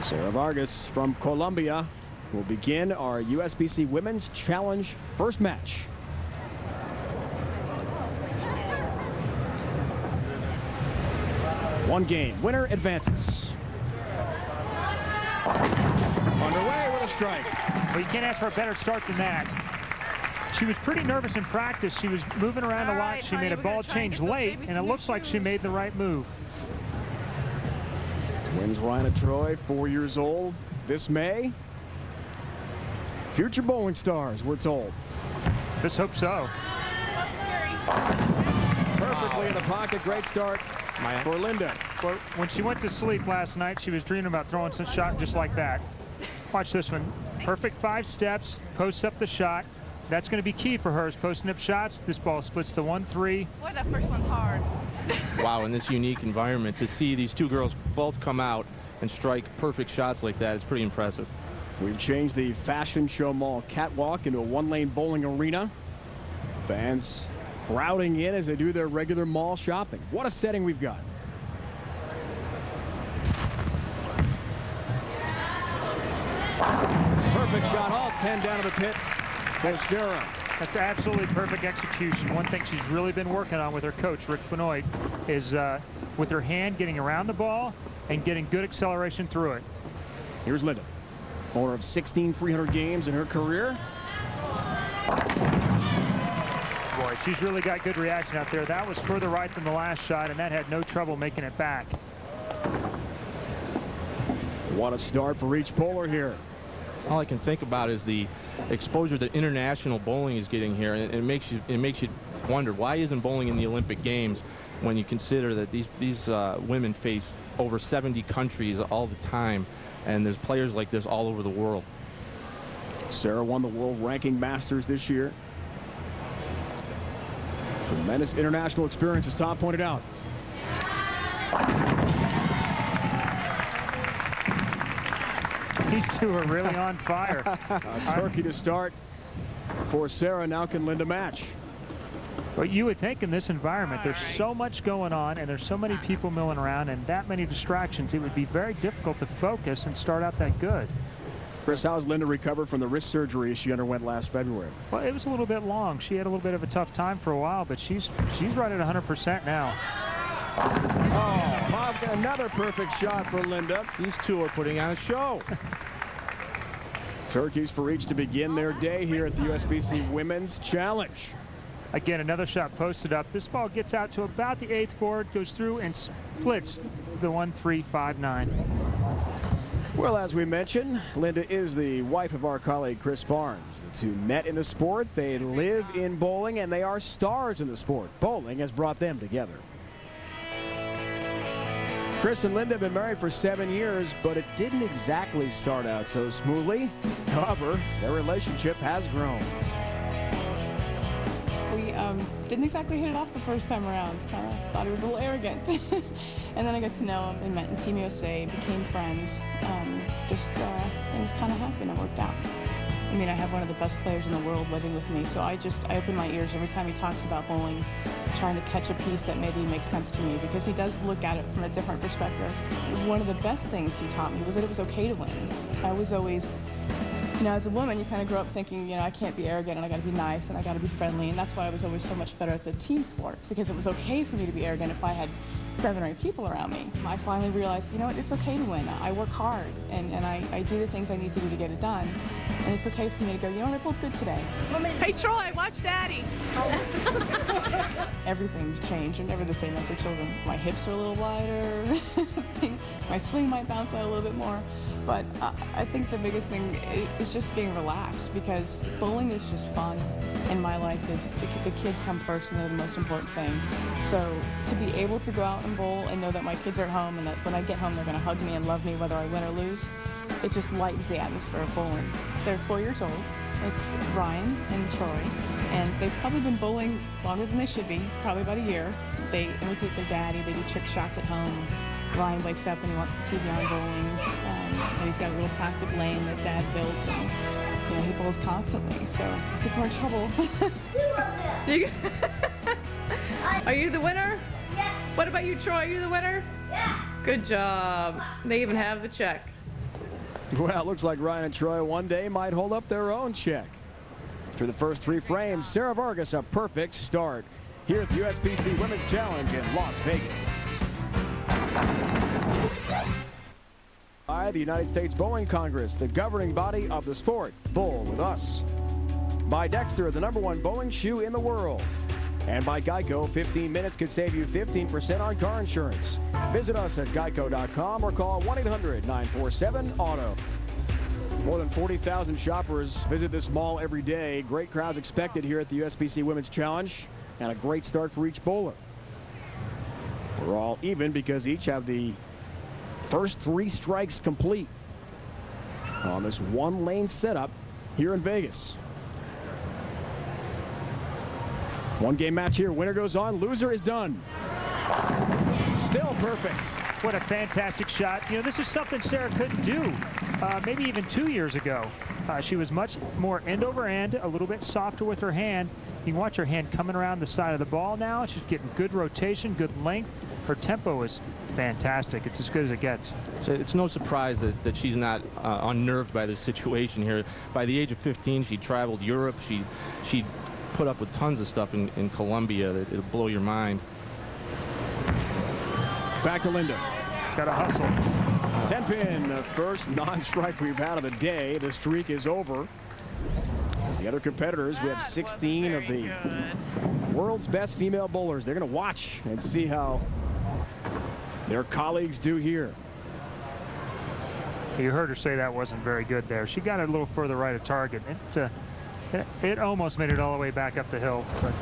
Sara Vargas from Colombia will begin our USBC Women's Challenge first match. One game. Winner advances. Underway with a strike. Well, you can't ask for a better start than that. She was pretty nervous in practice. She was moving around a lot. She made a ball change late, and it looks like she made the right move. Wins Ryan Troy, 4 years old, this May. Future bowling stars, we're told. Let's hope so. Perfectly in the pocket. Great start for Lynda. Well, when she went to sleep last night, she was dreaming about throwing some shot just like that. Watch this one. Perfect 5 steps, posts up the shot. That's going to be key for her, is posting up shots. This ball splits the 1-3. Boy, that first one's hard. Wow, in this unique environment, to see these two girls both come out and strike perfect shots like that is pretty impressive. We've changed the Fashion Show Mall catwalk into a one-lane bowling arena. Fans crowding in as they do their regular mall shopping. What a setting we've got. Perfect shot, all 10 down to the pit. There's Sara. That's absolutely perfect execution. One thing she's really been working on with her coach, Rick Benoit, is with her hand getting around the ball and getting good acceleration through it. Here's Lynda, owner of 16 300 games in her career. Boy, she's really got good reaction out there. That was further right than the last shot, and that had no trouble making it back. What a start for each bowler here. All I can think about is the exposure that international bowling is getting here, and it makes you wonder, why isn't bowling in the Olympic Games when you consider that these women face over 70 countries all the time, and there's players like this all over the world. Sara won the World Ranking Masters this year. Tremendous international experience, as Tom pointed out. These two are really on fire. Turkey to start for Sara. Now can Lynda match? But you would think in this environment, there's so much going on and there's so many people milling around and that many distractions, it would be very difficult to focus and start out that good. Chris, how has Lynda recovered from the wrist surgery she underwent last February? Well, it was a little bit long. She had a little bit of a tough time for a while, but she's right at 100% now. Oh, another perfect shot for Lynda. These two are putting on a show. Turkeys for each to begin their day here at the USBC Women's Challenge. Again, another shot posted up. This ball gets out to about the 8th board, goes through and splits the 1-3-5-9. Well, as we mentioned, Lynda is the wife of our colleague Chris Barnes. The two met in the sport. They live in bowling, and they are stars in the sport. Bowling has brought them together. Chris and Lynda have been married for 7 years, but it didn't exactly start out so smoothly. However, their relationship has grown. We didn't exactly hit it off the first time around. Kind of thought he was a little arrogant. And then I got to know him and met in Team USA, became friends. Things kind of happened and worked out. I mean, I have one of the best players in the world living with me, so I open my ears every time he talks about bowling, trying to catch a piece that maybe makes sense to me, because he does look at it from a different perspective. One of the best things he taught me was that it was okay to win. I was always, as a woman, you kind of grow up thinking, I can't be arrogant and I got to be nice and I got to be friendly, and that's why I was always so much better at the team sport, because it was okay for me to be arrogant if I had 7 or 8 people around me. I finally realized, it's okay to win. I work hard and I do the things I need to do to get it done. And it's okay for me to go, I bowled good today. Hey, Troy, watch Daddy. Everything's changed. I'm never the same after children. My hips are a little wider. My swing might bounce out a little bit more. But I think the biggest thing is just being relaxed, because bowling is just fun. And my life is, the kids come first and they're the most important thing. So to be able to go out and bowl and know that my kids are at home and that when I get home they're going to hug me and love me whether I win or lose, it just lightens the atmosphere of bowling. They're 4 years old. It's Ryan and Troy, and they've probably been bowling longer than they should be, probably about a year. They imitate their daddy. They do trick shots at home. Ryan wakes up and he wants the TV on bowling, and he's got a little plastic lane that Dad built, and he bowls constantly. So I think we're in trouble. Are you the winner? Yeah. What about you, Troy? Are you the winner? Yeah. Good job. They even have the check. Well, it looks like Ryan and Troy one day might hold up their own check. Through the first 3 frames, Sara Vargas a perfect start here at the USBC Women's Challenge in Las Vegas. By the United States Bowling Congress, the governing body of the sport. Bowl with us. By Dexter, the #1 bowling shoe in the world. And by Geico, 15 minutes could save you 15% on car insurance. Visit us at geico.com or call 1-800-947-AUTO. More than 40,000 shoppers visit this mall every day. Great crowds expected here at the USBC Women's Challenge, and a great start for each bowler. We're all even because each have the first 3 strikes complete on this 1-lane setup here in Vegas. 1-game match here. Winner goes on. Loser is done. Still perfect. What a fantastic shot. You know, this is something Sara couldn't do maybe even 2 years ago. She was much more end over end, a little bit softer with her hand. You can watch her hand coming around the side of the ball now. She's getting good rotation, good length. Her tempo is fantastic. It's as good as it gets. So it's no surprise that she's not unnerved by this situation here. By the age of 15, she traveled Europe. She put up with tons of stuff in Colombia that it'll blow your mind. Back to Lynda. Got to hustle. 10-pin, the first non-strike we've had of the day. The streak is over. As the other competitors, we have 16 of the world's best female bowlers. They're going to watch and see how their colleagues do here. You heard her say that wasn't very good there. She got it a little further right of target. It almost made it all the way back up the hill, but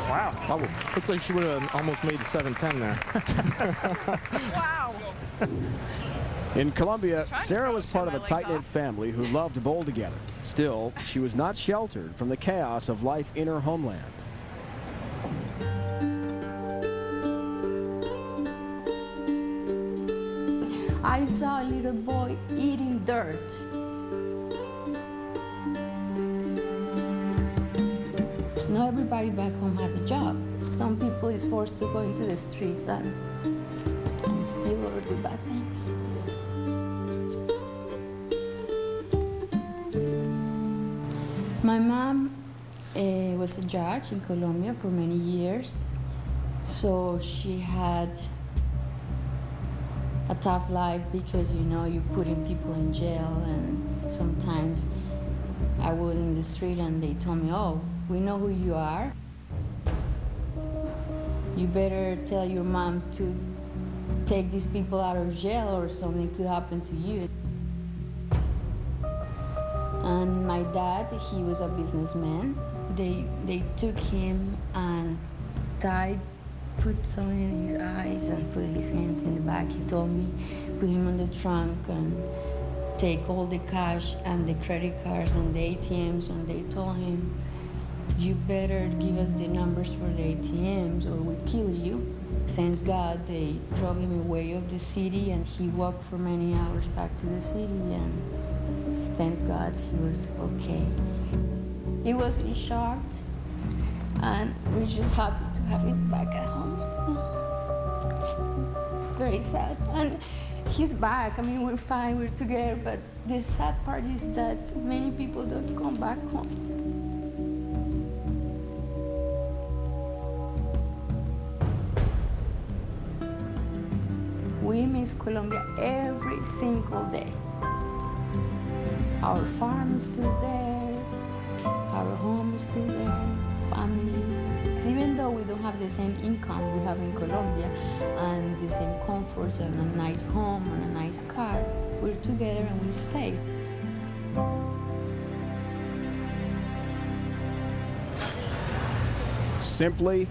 wow. Oh, looks like she would have almost made the 7-10 there. Wow. In Colombia, Sara was part of a tight-knit family who loved to bowl together. Still, she was not sheltered from the chaos of life in her homeland. I saw a little boy eating dirt. Not everybody back home has a job. Some people is forced to go into the streets and steal or do bad things. My mom was a judge in Colombia for many years, so she had a tough life because, you know, you're putting people in jail, and sometimes I was in the street and they told me, oh, we know who you are. You better tell your mom to take these people out of jail or something could happen to you. And my dad, he was a businessman. They took him and put something in his eyes and put his hands in the back. He told me, put him in the trunk and take all the cash and the credit cards and the ATMs, and they told him, you better give us the numbers for the ATMs or we'll kill you. Thanks God, they drove him away of the city and he walked for many hours back to the city, and thanks God he was okay. He was in shock and we're just happy to have him back at home. It's very sad. And he's back. I mean, we're fine, we're together, but the sad part is that many people don't come back home. We miss Colombia every single day. Our farm is still there, our home is still there, family. Even though we don't have the same income we have in Colombia and the same comforts and a nice home and a nice car, we're together and we're safe. Simply